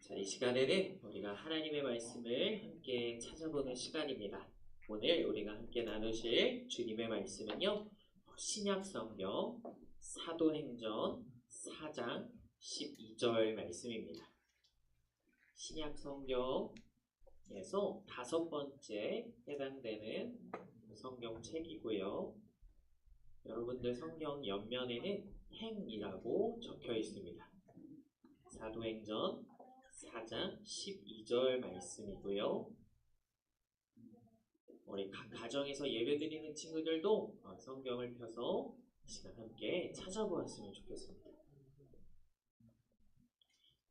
자, 이 시간에는 우리가 하나님의 말씀을 함께 찾아보는 시간입니다. 오늘 우리가 함께 나누실 주님의 말씀은요, 신약 성경 사도행전 4장 12절 말씀입니다. 신약 성경에서 다섯 번째 해당되는 성경책이고요. 여러분들 성경 옆면에는 행이라고 적혀 있습니다. 사도행전 4장 12절 말씀이고요. 우리 각 가정에서 예배드리는 친구들도 성경을 펴서 시간 함께 찾아보았으면 좋겠습니다.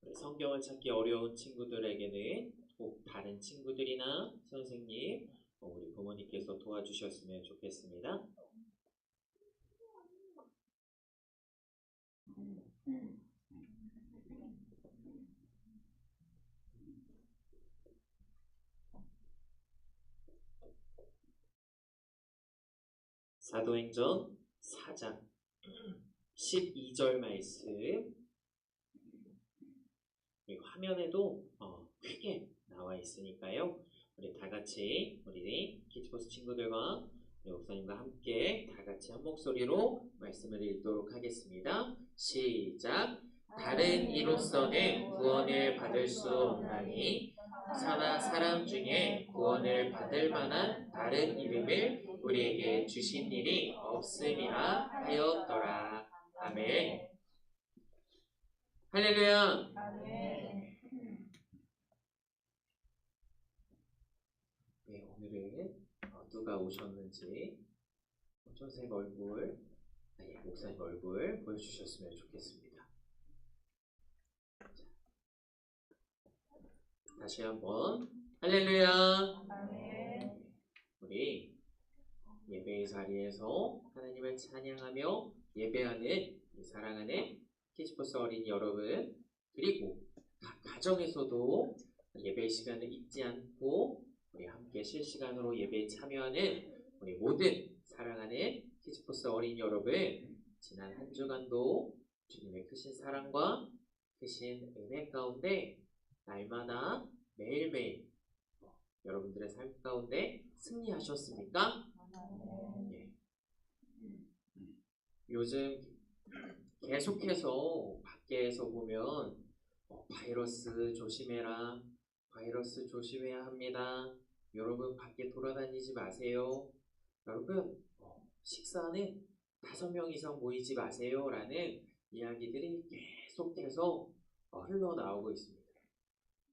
우리 성경을 찾기 어려운 친구들에게는 꼭 다른 친구들이나 선생님, 우리 부모님께서 도와주셨으면 좋겠습니다. 사도행전 4장 12절 말씀, 그리고 화면에도 크게 나와 있으니까요. 우리 다 같이 우리 키즈버스 친구들과 우리 목사님과 함께 다 같이 한 목소리로 말씀을 읽도록 하겠습니다. 시작. 다른 이로서는 구원을 받을 수 없나니 사람 중에 구원을 받을 만한 다른 이름을 우리에게 주신 일이 없음이라 하였더라. 아멘. 할렐루야. 네, 오늘은 누가 오셨는지 선생님 얼굴, 목사님 얼굴 보여주셨으면 좋겠습니다. 다시 한번 할렐루야. 우리 예배의 자리에서 하나님을 찬양하며 예배하는 사랑하는 키즈버스 어린이 여러분, 그리고 각 가정에서도 예배 시간을 잊지 않고 우리 함께 실시간으로 예배에 참여하는 우리 모든 사랑하는 키즈버스 어린이 여러분, 지난 한 주간도 주님의 크신 사랑과 크신 은혜 가운데 날마다 매일매일 여러분들의 삶 가운데 승리하셨습니까? 예. 요즘 계속해서 밖에서 보면 바이러스 조심해라, 바이러스 조심해야 합니다. 여러분 밖에 돌아다니지 마세요. 여러분 식사는 5명 이상 모이지 마세요 라는 이야기들이 계속해서 흘러나오고 있습니다.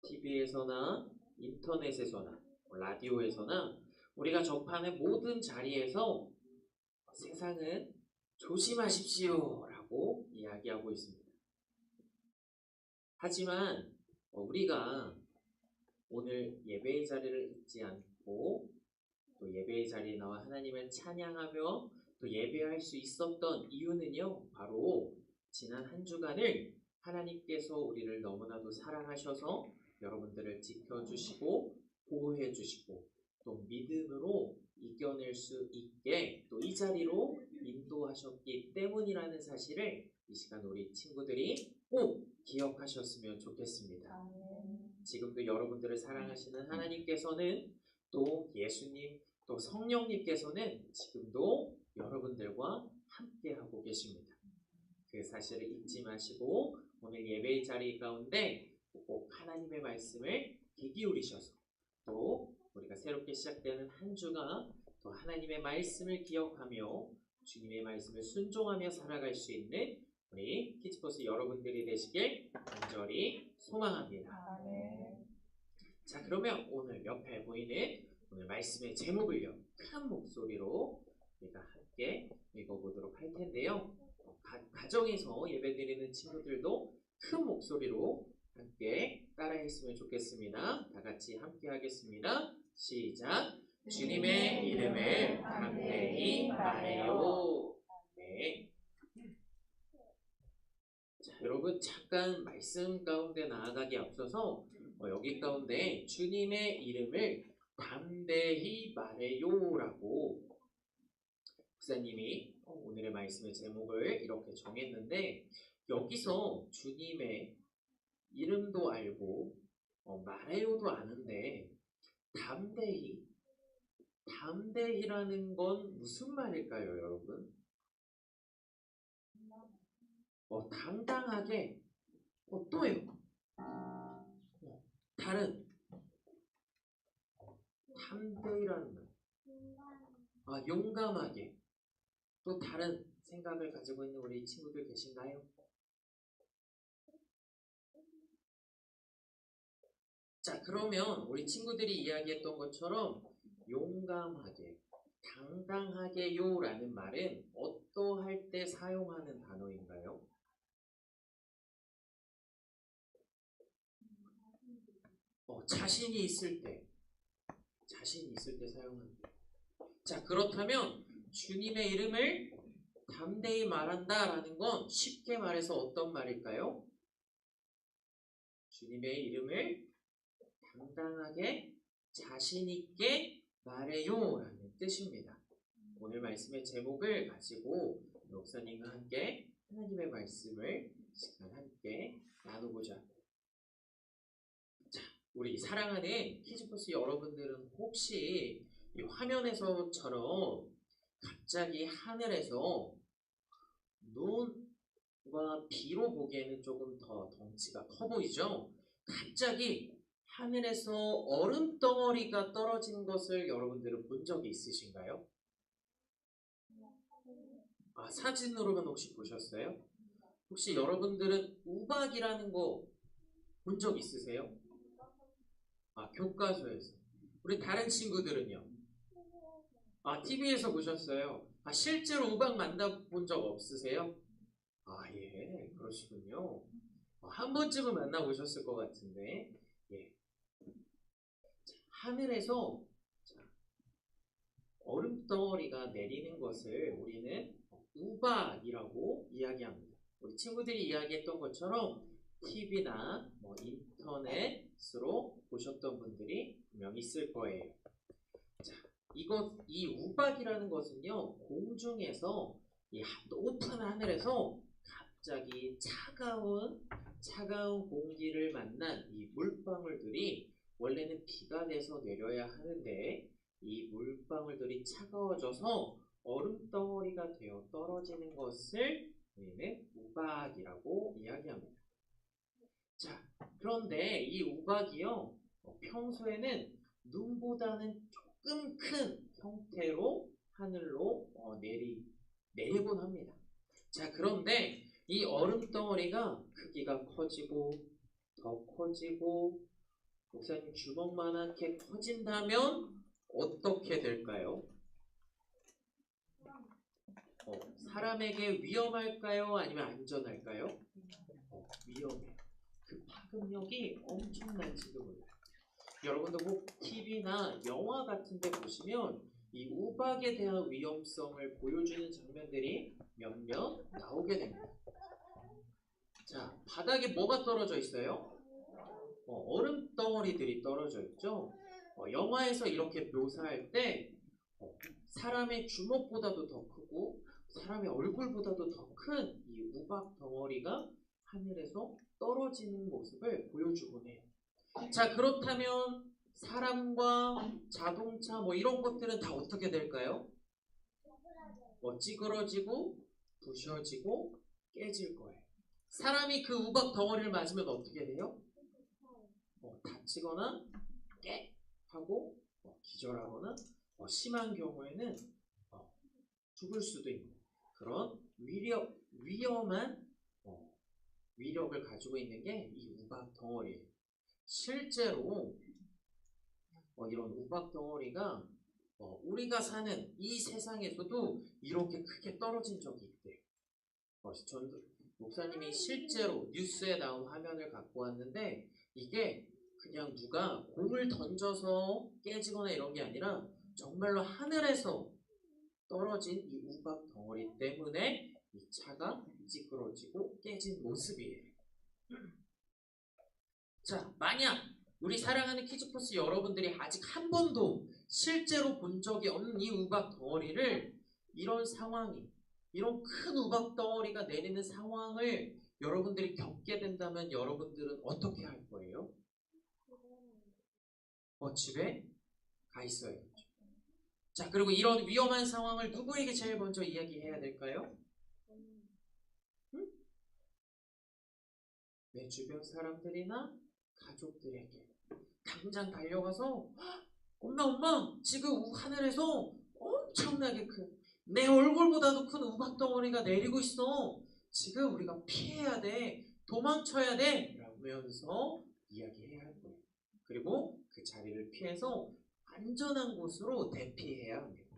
TV에서나 인터넷에서나 라디오에서나 우리가 접하는 모든 자리에서 세상은 조심하십시오 라고 이야기하고 있습니다. 하지만 우리가 오늘 예배의 자리를 잊지 않고 또 예배의 자리에 나와 하나님을 찬양하며 또 예배할 수 있었던 이유는요, 바로 지난 한 주간을 하나님께서 우리를 너무나도 사랑하셔서 여러분들을 지켜주시고 보호해주시고 또 믿음으로 이겨낼 수 있게 또 이 자리로 인도하셨기 때문이라는 사실을 이 시간 우리 친구들이 꼭 기억하셨으면 좋겠습니다. 지금도 여러분들을 사랑하시는 하나님께서는 또 예수님 또 성령님께서는 지금도 여러분들과 함께하고 계십니다. 그 사실을 잊지 마시고 오늘 예배의 자리 가운데 꼭 하나님의 말씀을 귀 기울이셔서 또 우리가 새롭게 시작되는 한 주가 또 하나님의 말씀을 기억하며 주님의 말씀을 순종하며 살아갈 수 있는 우리 키즈버스 여러분들이 되시길 간절히 소망합니다. 자, 그러면 오늘 옆에 보이는 오늘 말씀의 제목을요, 큰 목소리로 우리가 함께 읽어보도록 할 텐데요. 가정에서 예배드리는 친구들도 큰 목소리로 함께 따라했으면 좋겠습니다. 다 같이 함께 하겠습니다. 시작. 주님의 이름을 담대히 말해요. 네. 자, 여러분 잠깐 말씀 가운데 나아가기 앞서서 여기 가운데 주님의 이름을 담대히 말해요라고 목사님이 오늘의 말씀의 제목을 이렇게 정했는데, 여기서 주님의 이름도 알고 말해요도 아는데 담대히 담대히라는 건 무슨 말일까요, 여러분? 당당하게 또요. 다른 담대히라는 말. 용감하게. 또 다른 생각을 가지고 있는 우리 친구들 계신가요? 자, 그러면 우리 친구들이 이야기했던 것처럼 용감하게, 당당하게요 라는 말은 어떠할 때 사용하는 단어인가요? 자신이 있을 때 사용합니다. 자, 그렇다면 주님의 이름을 담대히 말한다 라는 건 쉽게 말해서 어떤 말일까요? 주님의 이름을 당당하게 자신있게 말해요 라는 뜻입니다. 오늘 말씀의 제목을 가지고 목사님과 함께 하나님의 말씀을 시간 함께 나누고자. 자, 우리 사랑하는 키즈버스 여러분들은 혹시 이 화면에서처럼 갑자기 하늘에서 눈과 비로 보기에는 조금 더 덩치가 커 보이죠? 갑자기 하늘에서 얼음 덩어리가 떨어진 것을 여러분들은 본 적이 있으신가요? 사진으로만 혹시 보셨어요? 혹시 여러분들은 우박이라는 거 본 적 있으세요? 교과서에서. 우리 다른 친구들은요? TV에서 보셨어요? 실제로 우박 만나본 적 없으세요? 예, 그러시군요. 한 번쯤은 만나보셨을 것 같은데, 예. 자, 하늘에서 얼음 덩어리가 내리는 것을 우리는 우박이라고 이야기합니다. 우리 친구들이 이야기했던 것처럼 TV나 인터넷으로 보셨던 분들이 분명 있을 거예요. 자, 이 우박이라는 것은요, 공중에서 이 높은 하늘에서 갑자기 차가운 공기를 만난 이 물방울들이 원래는 비가 돼서 내려야 하는데 이 물방울들이 차가워져서 얼음덩어리가 되어 떨어지는 것을 우리는 우박이라고 이야기합니다. 자, 그런데 이 우박이요, 평소에는 눈보다는 조금 큰 형태로 하늘로 내리곤 합니다. 자, 그런데 이 얼음덩어리가 크기가 커지고 더 커지고 목사님 주먹만하게 커진다면 어떻게 될까요? 사람에게 위험할까요? 아니면 안전할까요? 위험해요. 그 파급력이 엄청난지도 몰라요. 여러분도 꼭 TV나 영화 같은 데 보시면 이 우박에 대한 위험성을 보여주는 장면들이 몇몇 나오게 됩니다. 자, 바닥에 뭐가 떨어져 있어요? 얼음 덩어리들이 떨어져 있죠. 영화에서 이렇게 묘사할 때 사람의 주먹보다도 더 크고 사람의 얼굴보다도 더 큰 이 우박 덩어리가 하늘에서 떨어지는 모습을 보여주곤 해요. 자, 그렇다면 사람과 자동차 이런 것들은 다 어떻게 될까요? 찌그러지고 부셔지고 깨질 거예요. 사람이 그 우박 덩어리를 맞으면 어떻게 돼요? 다치거나 깨 하고 기절하거나 심한 경우에는 죽을 수도 있는 그런 위험한 위력을 가지고 있는 게 이 우박 덩어리예요. 실제로 이런 우박 덩어리가 우리가 사는 이 세상에서도 이렇게 크게 떨어진 적이 있대요. 목사님이 실제로 뉴스에 나온 화면을 갖고 왔는데 이게 그냥 누가 공을 던져서 깨지거나 이런 게 아니라 정말로 하늘에서 떨어진 이 우박 덩어리 때문에 이 차가 찌그러지고 깨진 모습이에요. 자, 만약 우리 사랑하는 키즈버스 여러분들이 아직 한 번도 실제로 본 적이 없는 이 우박 덩어리를 이런 큰 우박 덩어리가 내리는 상황을 여러분들이 겪게 된다면 여러분들은 어떻게 할 거예요? 집에 가 있어야겠죠. 자, 그리고 이런 위험한 상황을 누구에게 제일 먼저 이야기해야 될까요? 응? 내 주변 사람들이나 가족들에게 당장 달려가서 엄마 지금 하늘에서 엄청나게 큰 내 얼굴보다도 큰 우박덩어리가 내리고 있어. 지금 우리가 피해야 돼. 도망쳐야 돼. 라면서 이야기해야 할 거예요. 그리고 그 자리를 피해서 안전한 곳으로 대피해야 합니다.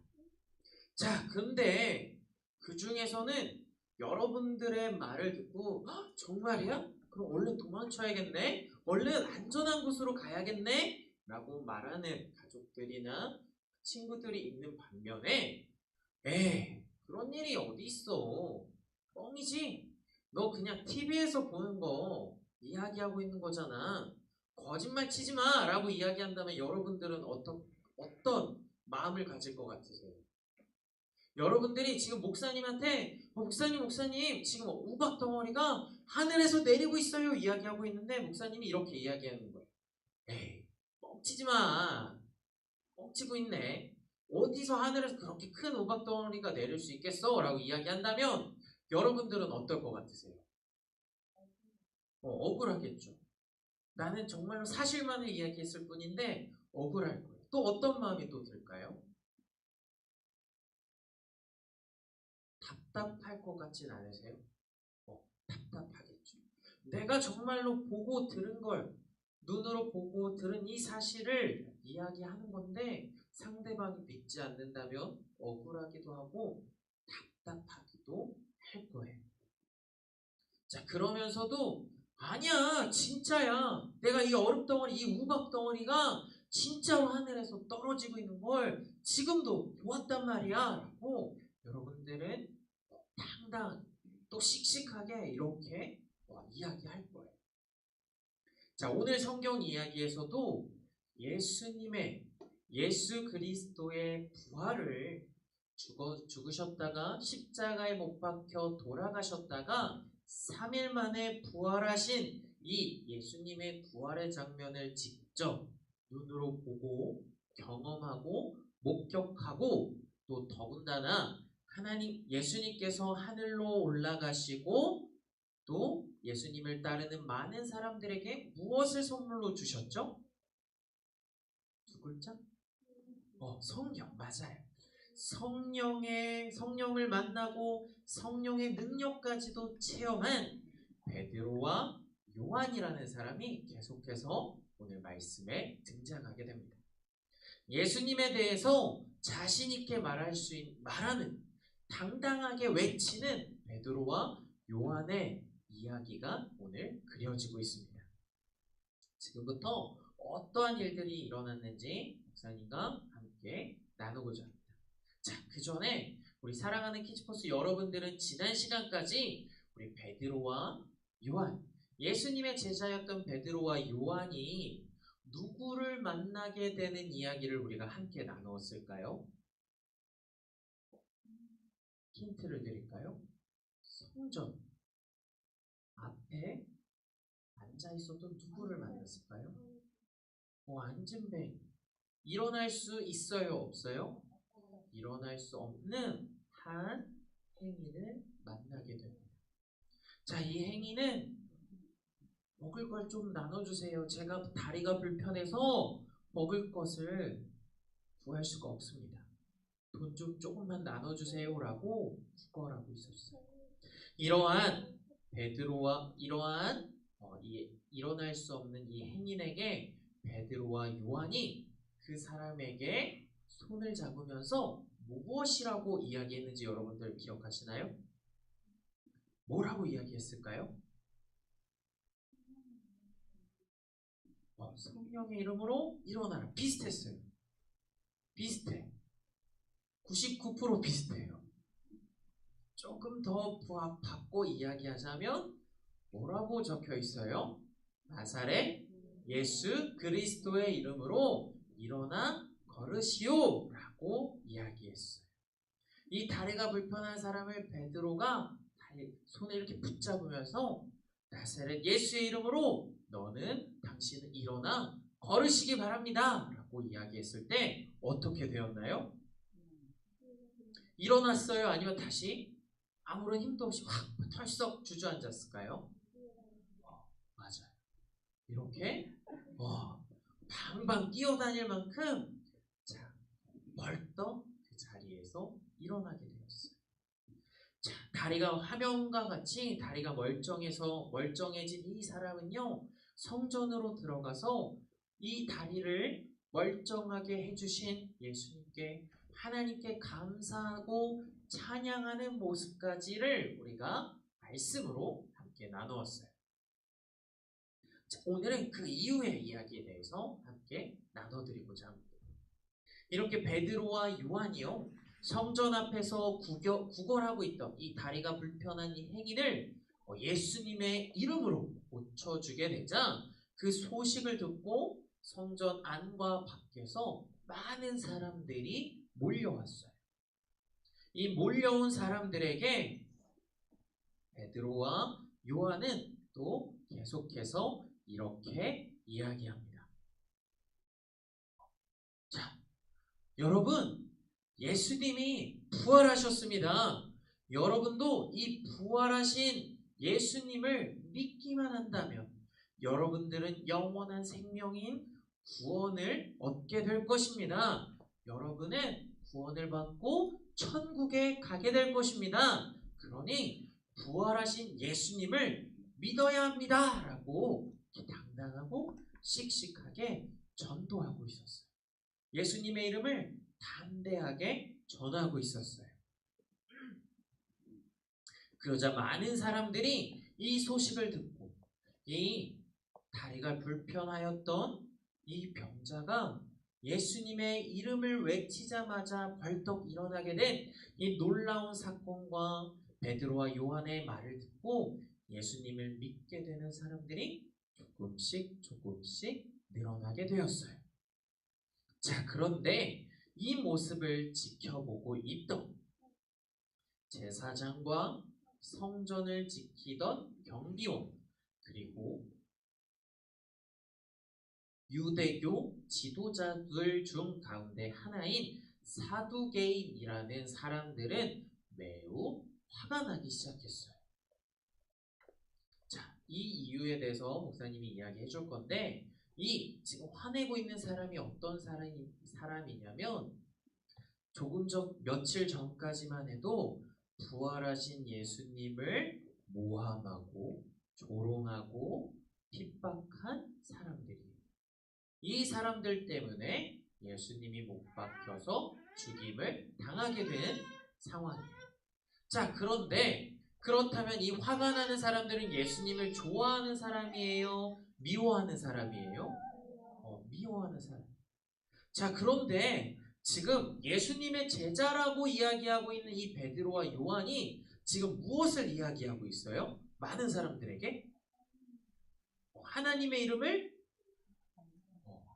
자, 근데 그 중에서는 여러분들의 말을 듣고 정말이야? 그럼 얼른 도망쳐야겠네? 얼른 안전한 곳으로 가야겠네? 라고 말하는 가족들이나 친구들이 있는 반면에 그런 일이 어디 있어? 뻥이지? 너 그냥 TV에서 보는 거 이야기하고 있는 거잖아. 거짓말 치지 마! 라고 이야기한다면 여러분들은 어떤 마음을 가질 것 같으세요? 여러분들이 지금 목사님한테 목사님 지금 우박 덩어리가 하늘에서 내리고 있어요 이야기하고 있는데 목사님이 이렇게 이야기하는 거예요. 뻥치지 마. 뻥치고 있네. 어디서 하늘에서 그렇게 큰 우박 덩어리가 내릴 수 있겠어? 라고 이야기한다면 여러분들은 어떨 것 같으세요? 억울하겠죠. 나는 정말로 사실만을 이야기했을 뿐인데 억울할 거예요. 또 어떤 마음이 또 들까요? 답답할 것 같진 않으세요? 답답하겠죠. 내가 정말로 보고 들은 걸, 눈으로 보고 들은 이 사실을 이야기하는 건데 상대방이 믿지 않는다면 억울하기도 하고 답답하기도 할 거예요. 자, 그러면서도 아니야, 진짜야. 내가 이 얼음덩어리, 이 우박덩어리가 진짜로 하늘에서 떨어지고 있는 걸 지금도 보았단 말이야. 라고 여러분들은 당당 또 씩씩하게 이렇게 이야기할 거예요. 자, 오늘 성경 이야기에서도 예수 그리스도의 부활을 죽으셨다가 십자가에 못 박혀 돌아가셨다가 3일 만에 부활하신 이 예수님의 부활의 장면을 직접 눈으로 보고 경험하고 목격하고 또 더군다나 하나님 예수님께서 하늘로 올라가시고 또 예수님을 따르는 많은 사람들에게 무엇을 선물로 주셨죠? 두 글자? 성령 맞아요. 성령을 만나고 성령의 능력까지도 체험한 베드로와 요한이라는 사람이 계속해서 오늘 말씀에 등장하게 됩니다. 예수님에 대해서 자신 있게 말하는 당당하게 외치는 베드로와 요한의 이야기가 오늘 그려지고 있습니다. 지금부터 어떠한 일들이 일어났는지 목사님과 함께 나누고자 합니다. 자, 그 전에 우리 사랑하는 키즈포스 여러분들은 지난 시간까지 우리 베드로와 요한, 예수님의 제자였던 베드로와 요한이 누구를 만나게 되는 이야기를 우리가 함께 나누었을까요? 힌트를 드릴까요? 성전 앞에 앉아있었던 누구를 만났을까요? 앉은 배 일어날 수 있어요? 없어요? 일어날 수 없는 한 행인을 만나게 됩니다. 자, 이 행인은 먹을 걸 좀 나눠주세요. 제가 다리가 불편해서 먹을 것을 구할 수가 없습니다. 돈 좀 조금만 나눠주세요 라고 구걸하고 있었어요. 이러한 베드로와 일어날 수 없는 이 행인에게 베드로와 요한이 그 사람에게 손을 잡으면서 무엇이라고 이야기했는지 여러분들 기억하시나요? 뭐라고 이야기했을까요? 성령의 이름으로 일어나라. 비슷했어요. 비슷해. 99% 비슷해요. 조금 더 바꿔 이야기하자면 뭐라고 적혀 있어요? 나사렛 예수 그리스도의 이름으로 일어나 걸으시오 라고 이야기했어요. 이 다리가 불편한 사람을 베드로가 손에 이렇게 붙잡으면서 나사렛 예수의 이름으로 당신은 일어나 걸으시기 바랍니다 라고 이야기했을 때 어떻게 되었나요? 일어났어요? 아니면 다시 아무런 힘도 없이 확 털썩 주저앉았을까요? 맞아요. 이렇게 방방 뛰어다닐 만큼 자, 벌떡 그 자리에서 일어나게 되었어요. 자, 다리가 화면과 같이 다리가 멀쩡해진 이 사람은요, 성전으로 들어가서 이 다리를 멀쩡하게 해주신 예수님께 하나님께 감사하고 찬양하는 모습까지를 우리가 말씀으로 함께 나누었어요. 자, 오늘은 그 이후의 이야기에 대해서 함께 나눠드리고자 합니다. 이렇게 베드로와 요한이요, 성전 앞에서 구걸하고 있던 이 다리가 불편한 이 행인을 예수님의 이름으로 고쳐주게 되자 그 소식을 듣고 성전 안과 밖에서 많은 사람들이 몰려왔어요. 이 몰려온 사람들에게 베드로와 요한은 또 계속해서 이렇게 이야기합니다. 자, 여러분, 예수님이 부활하셨습니다. 여러분도 이 부활하신 예수님을 믿기만 한다면 여러분들은 영원한 생명인 구원을 얻게 될 것입니다. 여러분은 구원을 받고 천국에 가게 될 것입니다. 그러니 부활하신 예수님을 믿어야 합니다 라고 당당하고 씩씩하게 전도하고 있었어요. 예수님의 이름을 담대하게 전하고 있었어요. 그러자 많은 사람들이 이 소식을 듣고 이 다리가 불편하였던 이 병자가 예수님의 이름을 외치자마자 벌떡 일어나게 된 이 놀라운 사건과 베드로와 요한의 말을 듣고 예수님을 믿게 되는 사람들이 조금씩 늘어나게 되었어요. 자, 그런데 이 모습을 지켜보고 있던 제사장과 성전을 지키던 경비원, 그리고 유대교 지도자들 중 가운데 하나인 사두개인이라는 사람들은 매우 화가 나기 시작했어요. 자, 이 이유에 대해서 목사님이 이야기해 줄 건데, 이 지금 화내고 있는 사람이 어떤 사람이냐면 며칠 전까지만 해도 부활하신 예수님을 모함하고 조롱하고 핍박한 사람들이에요. 이 사람들 때문에 예수님이 못 박혀서 죽임을 당하게 된 상황이에요. 자, 그런데 그렇다면 이 화가 나는 사람들은 예수님을 좋아하는 사람이에요? 미워하는 사람이에요? 미워하는 사람. 자, 그런데 지금 예수님의 제자라고 이야기하고 있는 이 베드로와 요한이 지금 무엇을 이야기하고 있어요? 많은 사람들에게 하나님의 이름을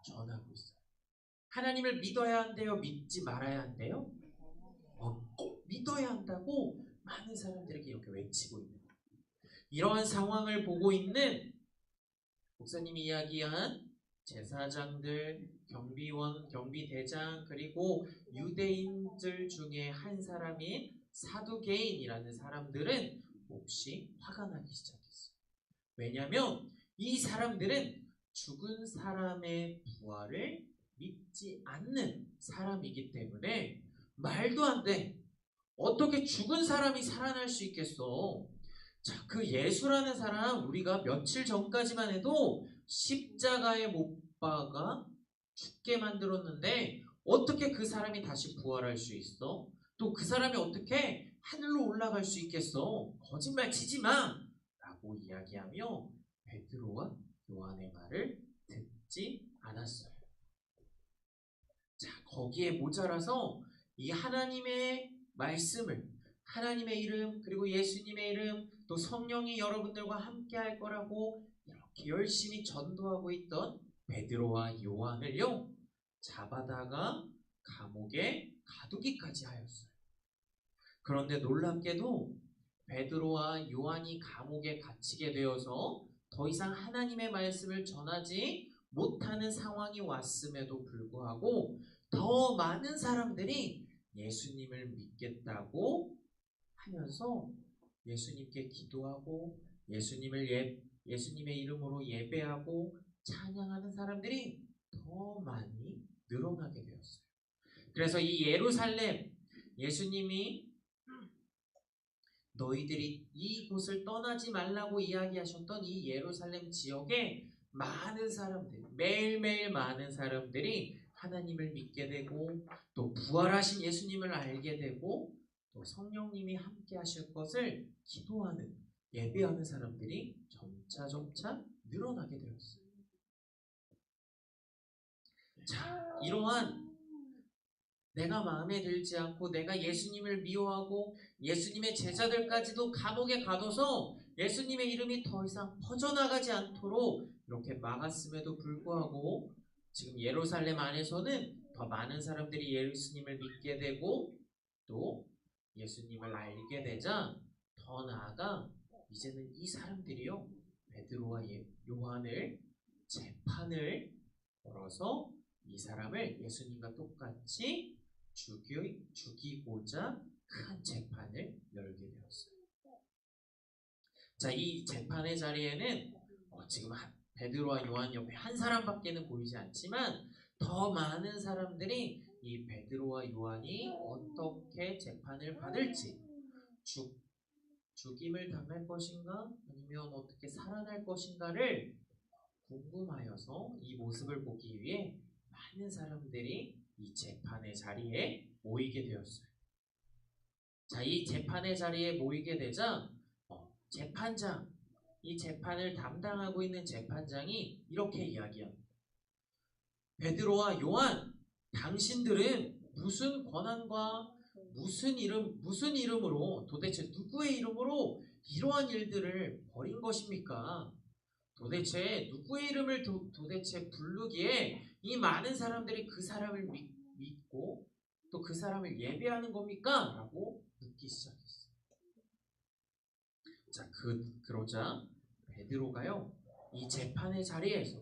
전하고 있어요. 하나님을 믿어야 한대요? 믿지 말아야 한대요? 꼭 믿어야 한다고 많은 사람들에게 이렇게 외치고 있는 거예요. 이러한 상황을 보고 있는 목사님이 이야기한 제사장들, 경비원, 경비대장, 그리고 유대인들 중에 한 사람인 사두개인이라는 사람들은 몹시 화가 나기 시작했어요. 왜냐하면 이 사람들은 죽은 사람의 부활을 믿지 않는 사람이기 때문에 말도 안 돼. 어떻게 죽은 사람이 살아날 수 있겠어? 자, 그 예수라는 사람, 우리가 며칠 전까지만 해도 십자가에 못 박아 죽게 만들었는데 어떻게 그 사람이 다시 부활할 수 있어? 또 그 사람이 어떻게 하늘로 올라갈 수 있겠어? 거짓말 치지 마! 라고 이야기하며 베드로와 요한의 말을 듣지 않았어요. 자, 거기에 모자라서 이 하나님의 말씀을, 하나님의 이름, 그리고 예수님의 이름, 또 성령이 여러분들과 함께 할 거라고 이렇게 열심히 전도하고 있던 베드로와 요한을요, 잡아다가 감옥에 가두기까지 하였어요. 그런데 놀랍게도 베드로와 요한이 감옥에 갇히게 되어서 더 이상 하나님의 말씀을 전하지 못하는 상황이 왔음에도 불구하고 더 많은 사람들이 예수님을 믿겠다고 하면서 예수님께 기도하고 예수님의 이름으로 예배하고 찬양하는 사람들이 더 많이 늘어나게 되었어요. 그래서 이 예루살렘, 예수님이 너희들이 이곳을 떠나지 말라고 이야기하셨던 이 예루살렘 지역에 많은 사람들, 매일매일 많은 사람들이 하나님을 믿게 되고 또 부활하신 예수님을 알게 되고 또 성령님이 함께 하실 것을 기도하는, 예배하는 사람들이 점차 늘어나게 되었어요. 자, 이러한 내가 마음에 들지 않고 내가 예수님을 미워하고 예수님의 제자들까지도 감옥에 가둬서 예수님의 이름이 더 이상 퍼져나가지 않도록 이렇게 막았음에도 불구하고 지금 예루살렘 안에서는 더 많은 사람들이 예수님을 믿게 되고 또 예수님을 알게 되자 더 나아가 이제는 이 사람들이요 베드로와 요한을 재판을 걸어서 이 사람을 예수님과 똑같이 죽이고자 큰 재판을 열게 되었어요. 자, 이 재판의 자리에는 지금 베드로와 요한 옆에 한 사람밖에는 보이지 않지만 더 많은 사람들이 이 베드로와 요한이 어떻게 재판을 받을지, 죽임을 당할 것인가 아니면 어떻게 살아날 것인가를 궁금하여서 이 모습을 보기 위해 많은 사람들이 이 재판의 자리에 모이게 되었어요. 자, 이 재판의 자리에 모이게 되자 재판장, 이 재판을 담당하고 있는 재판장이 이렇게 이야기합니다. 베드로와 요한, 당신들은 무슨 권한과 무슨 이름으로 도대체 누구의 이름으로 이러한 일들을 벌인 것입니까? 도대체 누구의 이름을 도대체 부르기에 이 많은 사람들이 그 사람을 믿고 또 그 사람을 예배하는 겁니까? 라고 묻기 시작했어요. 자, 그러자 베드로가요 이 재판의 자리에서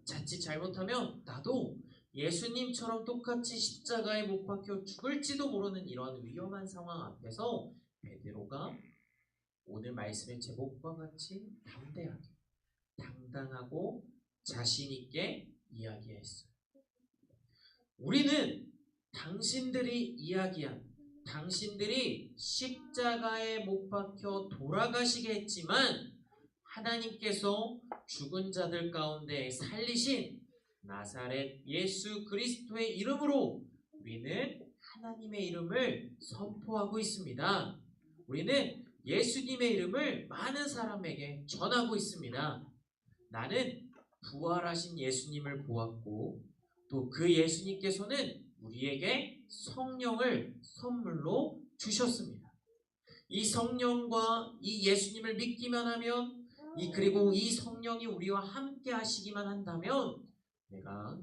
자칫 잘못하면 나도 예수님처럼 똑같이 십자가에 못 박혀 죽을지도 모르는 이러한 위험한 상황 앞에서 베드로가 오늘 말씀의 제목과 같이 담대하게 당당하고 자신있게 이야기했어요. 우리는 당신들이 십자가에 못 박혀 돌아가시게 했지만 하나님께서 죽은 자들 가운데 살리신 나사렛 예수 그리스도의 이름으로 우리는 하나님의 이름을 선포하고 있습니다. 우리는 예수님의 이름을 많은 사람에게 전하고 있습니다. 나는 부활하신 예수님을 보았고 또 그 예수님께서는 우리에게 성령을 선물로 주셨습니다. 이 성령과 이 예수님을 믿기만 하면 그리고 이 성령이 우리와 함께 하시기만 한다면 내가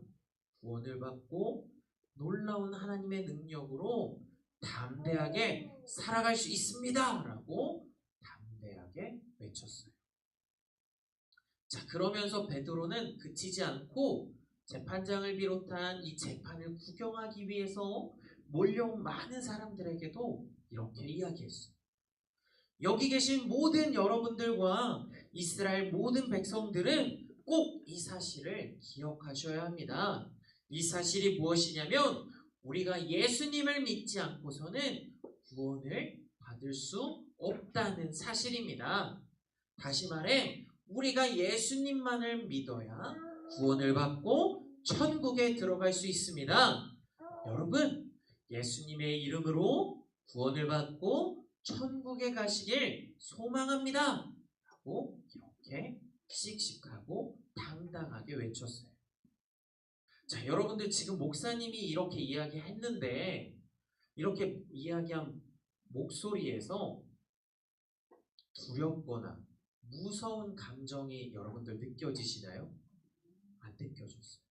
구원을 받고 놀라운 하나님의 능력으로 담대하게 살아갈 수 있습니다. 라고 담대하게 외쳤어요. 자, 그러면서 베드로는 그치지 않고 재판장을 비롯한 이 재판을 구경하기 위해서 몰려온 많은 사람들에게도 이렇게 이야기했어요. 여기 계신 모든 여러분들과 이스라엘 모든 백성들은 꼭 이 사실을 기억하셔야 합니다. 이 사실이 무엇이냐면 우리가 예수님을 믿지 않고서는 구원을 받을 수 없다는 사실입니다. 다시 말해 우리가 예수님만을 믿어야 구원을 받고 천국에 들어갈 수 있습니다. 여러분, 예수님의 이름으로 구원을 받고 천국에 가시길 소망합니다. 라고 이렇게 씩씩하고 당당하게 외쳤어요. 자, 여러분들 지금 목사님이 이렇게 이야기했는데 이렇게 이야기한 목소리에서 두렵거나 무서운 감정이 여러분들 느껴지시나요? 안 느껴졌어요.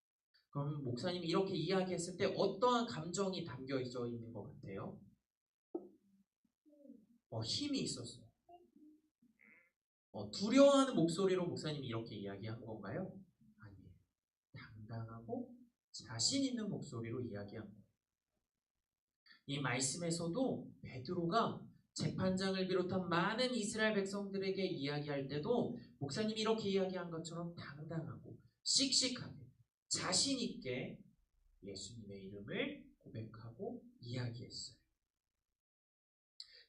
그럼 목사님이 이렇게 이야기했을 때 어떠한 감정이 담겨져 있는 것 같아요? 힘이 있었어요. 두려워하는 목소리로 목사님이 이렇게 이야기한 건가요? 아니에요. 당당하고 자신 있는 목소리로 이야기한 거예요. 이 말씀에서도 베드로가 재판장을 비롯한 많은 이스라엘 백성들에게 이야기할 때도 목사님이 이렇게 이야기한 것처럼 당당하고 씩씩하게 자신 있게 예수님의 이름을 고백하고 이야기했어요.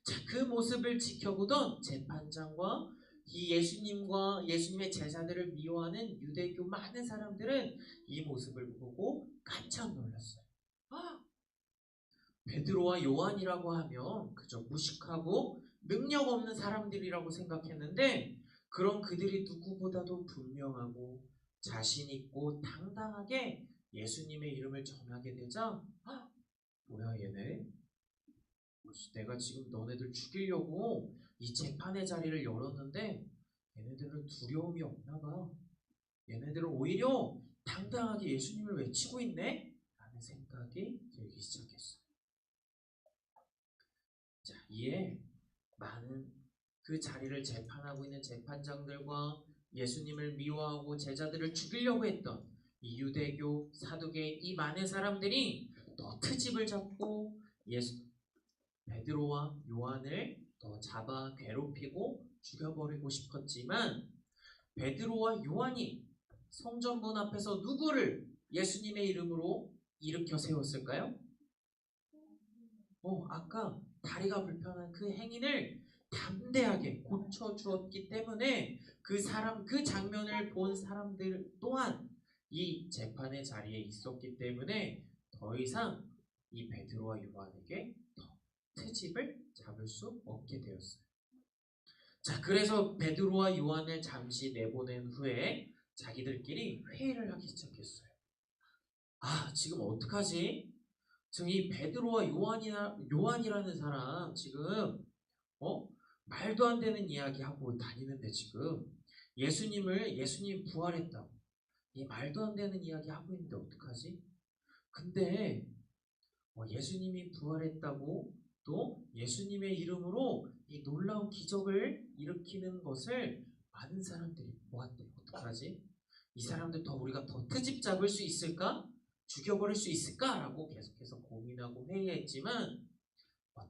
자, 그 모습을 지켜보던 재판장과 이 예수님과 예수님의 제자들을 미워하는 유대교 많은 사람들은 이 모습을 보고 깜짝 놀랐어요. 베드로와 요한이라고 하면 그저 무식하고 능력 없는 사람들이라고 생각했는데, 그런 그들이 누구보다도 분명하고 자신 있고 당당하게 예수님의 이름을 전하게 되자, 뭐야 얘네? 내가 지금 너네들 죽이려고 이 재판의 자리를 열었는데 얘네들은 두려움이 없나 봐. 얘네들은 오히려 당당하게 예수님을 외치고 있네? 라는 생각이 들기 시작했어요. 자, 이에 많은 그 자리를 재판하고 있는 재판장들과 예수님을 미워하고 제자들을 죽이려고 했던 이 유대교, 사두개인 이 많은 사람들이 더 트집을 잡고 베드로와 요한을 더 잡아 괴롭히고 죽여버리고 싶었지만, 베드로와 요한이 성전문 앞에서 누구를 예수님의 이름으로 일으켜 세웠을까요? 아까 다리가 불편한 그 행인을 담대하게 고쳐주었기 때문에 그 장면을 본 사람들 또한 이 재판의 자리에 있었기 때문에 더 이상 이 베드로와 요한에게 더 트집을 잡을 수 없게 되었어요. 자, 그래서 베드로와 요한을 잠시 내보낸 후에 자기들끼리 회의를 하기 시작했어요. 지금 어떡하지? 지금 이 베드로와 요한이라는 사람 지금 말도 안 되는 이야기 하고 다니는데, 지금 예수님 부활했다고 이 말도 안 되는 이야기 하고 있는데 어떡하지? 근데 예수님이 부활했다고 또 예수님의 이름으로 이 놀라운 기적을 일으키는 것을 많은 사람들이 보았대. 어떡하지? 이 사람들 우리가 더 트집 잡을 수 있을까? 죽여버릴 수 있을까라고 계속해서 고민하고 회의했지만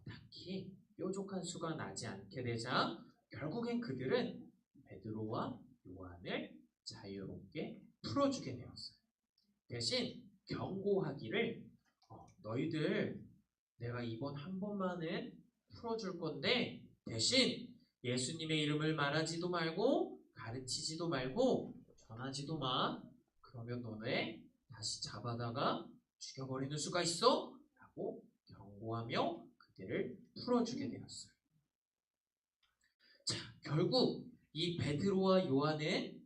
딱히 뾰족한 수가 나지 않게 되자 결국엔 그들은 베드로와 요한을 자유롭게 풀어주게 되었어요. 대신 경고하기를, 너희들 내가 이번 한 번만은 풀어줄 건데 대신 예수님의 이름을 말하지도 말고 가르치지도 말고 전하지도 마. 그러면 너네 다시 잡아다가 죽여버리는 수가 있어? 라고 경고하며 그들을 풀어주게 되었어요. 자, 결국 이 베드로와 요한은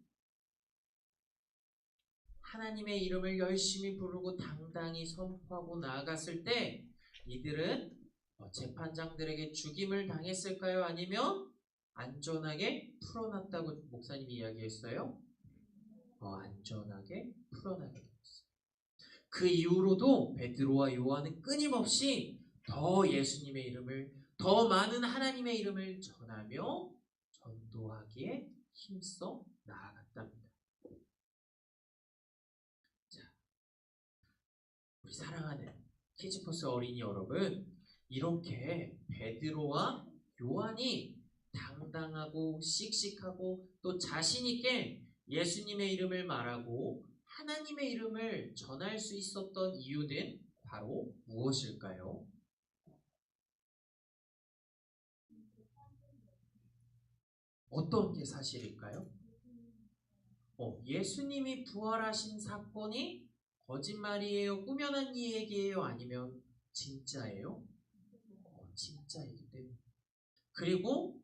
하나님의 이름을 열심히 부르고 당당히 선포하고 나아갔을 때 이들은 재판장들에게 죽임을 당했을까요? 아니면 안전하게 풀어났다고 목사님이 이야기했어요? 안전하게 풀어나게 되었어요. 그 이후로도 베드로와 요한은 끊임없이 더 예수님의 이름을, 더 많은 하나님의 이름을 전하며 전도하기에 힘써 나아갔답니다. 자, 우리 사랑하는 키즈포스 어린이 여러분, 이렇게 베드로와 요한이 당당하고 씩씩하고 또 자신있게 예수님의 이름을 말하고 하나님의 이름을 전할 수 있었던 이유는 바로 무엇일까요? 어떤 게 사실일까요? 예수님이 부활하신 사건이 거짓말이에요? 꾸며낸 얘기예요? 아니면 진짜예요? 진짜이기 때문에. 그리고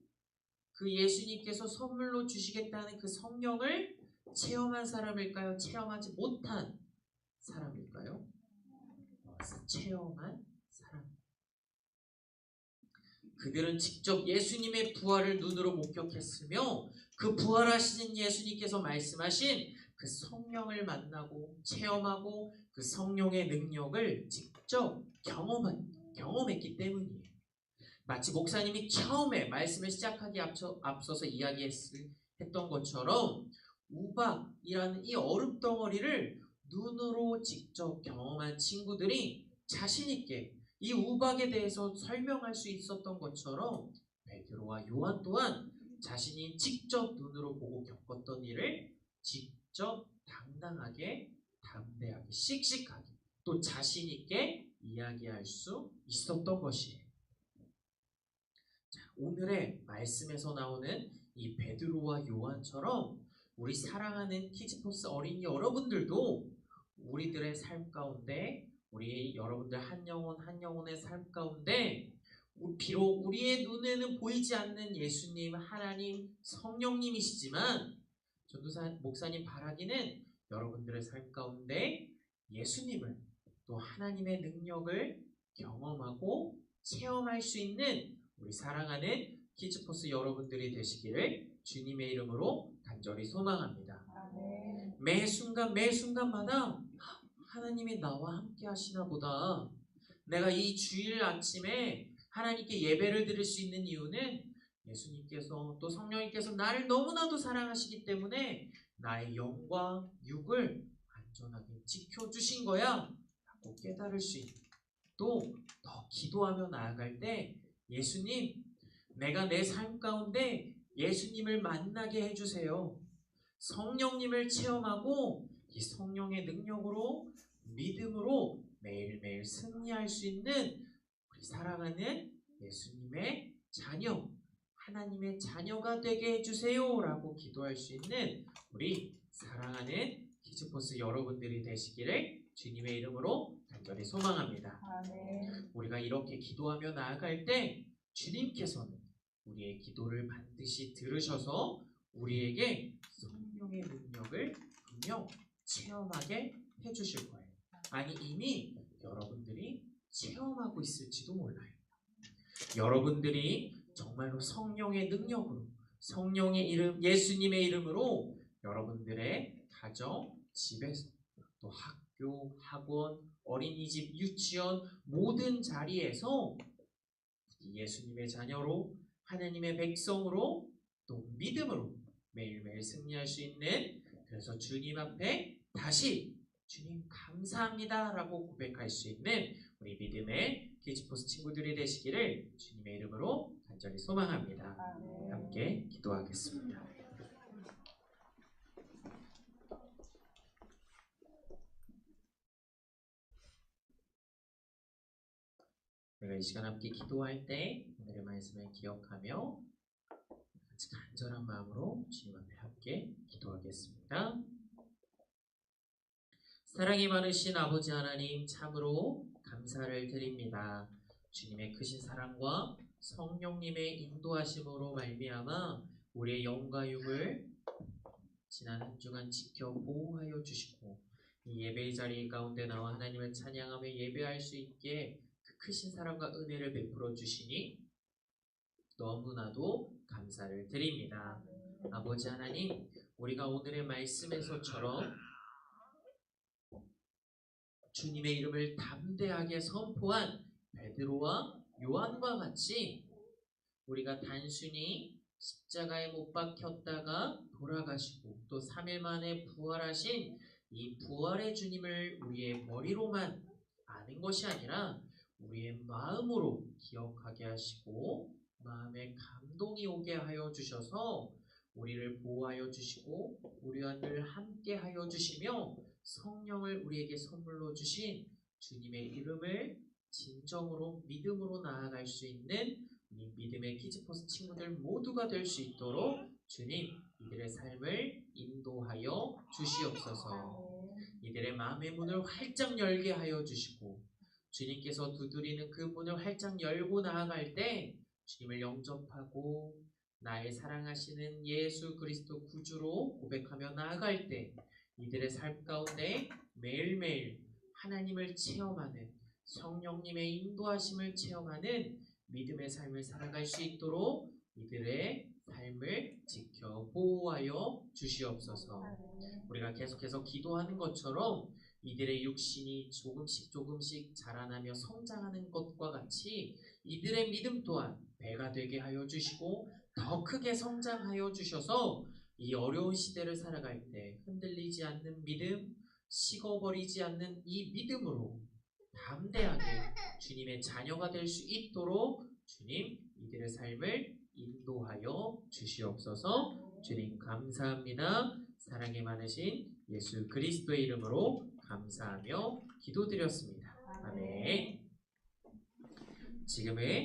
그 예수님께서 선물로 주시겠다는 그 성령을 체험한 사람일까요? 체험하지 못한 사람일까요? 체험한 사람. 그들은 직접 예수님의 부활을 눈으로 목격했으며 그 부활하시는 예수님께서 말씀하신 그 성령을 만나고 체험하고 그 성령의 능력을 직접 경험했기 때문이에요. 마치 목사님이 처음에 말씀을 시작하기 앞서서 했던 것처럼 우박이라는 이 얼음 덩어리를 눈으로 직접 경험한 친구들이 자신 있게 이 우박에 대해서 설명할 수 있었던 것처럼 베드로와 요한 또한 자신이 직접 눈으로 보고 겪었던 일을 직접 당당하게, 담대하게, 씩씩하게 또 자신 있게 이야기할 수 있었던 것이에요. 자, 오늘의 말씀에서 나오는 이 베드로와 요한처럼 우리 사랑하는 키즈포스 어린이 여러분들도 우리들의 삶 가운데, 우리 여러분들 한 영혼 한 영혼의 삶 가운데 비록 우리의 눈에는 보이지 않는 예수님, 하나님, 성령님이시지만 전도사 목사님 바라기는 여러분들의 삶 가운데 예수님을 또 하나님의 능력을 경험하고 체험할 수 있는 우리 사랑하는 키즈포스 여러분들이 되시기를 주님의 이름으로 간절히 소망합니다. 매 순간마다 하나님이 나와 함께 하시나 보다. 내가 이 주일 아침에 하나님께 예배를 드릴 수 있는 이유는 예수님께서 또 성령님께서 나를 너무나도 사랑하시기 때문에 나의 영과 육을 안전하게 지켜주신 거야 라고 깨달을 수 있고, 또 더 기도하며 나아갈 때 예수님, 내가 내 삶 가운데 예수님을 만나게 해주세요. 성령님을 체험하고 이 성령의 능력으로, 믿음으로 매일매일 승리할 수 있는 우리 사랑하는 예수님의 자녀, 하나님의 자녀가 되게 해주세요 라고 기도할 수 있는 우리 사랑하는 키즈포스 여러분들이 되시기를 주님의 이름으로 간절히 소망합니다. 우리가 이렇게 기도하며 나아갈 때 주님께서는 우리의 기도를 반드시 들으셔서 우리에게 성령의 능력을 분명 체험하게 해주실 거예요. 아니, 이미 여러분들이 체험하고 있을지도 몰라요. 여러분들이 정말로 성령의 능력으로, 성령의 이름, 예수님의 이름으로 여러분들의 가정, 집에서, 또 학교, 학원, 어린이집, 유치원 모든 자리에서 예수님의 자녀로, 하나님의 백성으로, 또 믿음으로 매일매일 승리할 수 있는, 그래서 주님 앞에 다시 주님 감사합니다 라고 고백할 수 있는 우리 믿음의 키즈포스 친구들이 되시기를 주님의 이름으로 간절히 소망합니다. 함께 기도하겠습니다. 우리가 이 시간 함께 기도할 때 오늘의 말씀을 기억하며 같이 간절한 마음으로 주님 앞에 함께 기도하겠습니다. 사랑이 많으신 아버지 하나님, 참으로 감사를 드립니다. 주님의 크신 사랑과 성령님의 인도하심으로 말미암아 우리의 영과 육을 지난 한 주간 지켜 보호하여 주시고 이 예배의 자리 가운데 나와 하나님을 찬양하며 예배할 수 있게 그 크신 사랑과 은혜를 베풀어 주시니 너무나도 감사를 드립니다. 아버지 하나님, 우리가 오늘의 말씀에서처럼 주님의 이름을 담대하게 선포한 베드로와 요한과 같이 우리가 단순히 십자가에 못 박혔다가 돌아가시고 또 3일 만에 부활하신 이 부활의 주님을 우리의 머리로만 아는 것이 아니라 우리의 마음으로 기억하게 하시고 마음에 감동이 오게 하여 주셔서 우리를 보호하여 주시고 우리와 늘 함께 하여 주시며 성령을 우리에게 선물로 주신 주님의 이름을 진정으로 믿음으로 나아갈 수 있는 우리 믿음의 키즈포스 친구들 모두가 될 수 있도록 주님, 이들의 삶을 인도하여 주시옵소서. 이들의 마음의 문을 활짝 열게 하여 주시고 주님께서 두드리는 그 문을 활짝 열고 나아갈 때 주님을 영접하고 나의 사랑하시는 예수 그리스도 구주로 고백하며 나아갈 때 이들의 삶 가운데 매일매일 하나님을 체험하는, 성령님의 인도하심을 체험하는 믿음의 삶을 살아갈 수 있도록 이들의 삶을 지켜 보호하여 주시옵소서. 우리가 계속해서 기도하는 것처럼 이들의 육신이 조금씩 자라나며 성장하는 것과 같이 이들의 믿음 또한 배가 되게 하여 주시고 더 크게 성장하여 주셔서 이 어려운 시대를 살아갈 때 흔들리지 않는 믿음, 식어버리지 않는 이 믿음으로 담대하게 주님의 자녀가 될 수 있도록 주님 이들의 삶을 인도하여 주시옵소서. 주님 감사합니다. 사랑이 많으신 예수 그리스도의 이름으로 감사하며 기도드렸습니다. 아멘. 지금은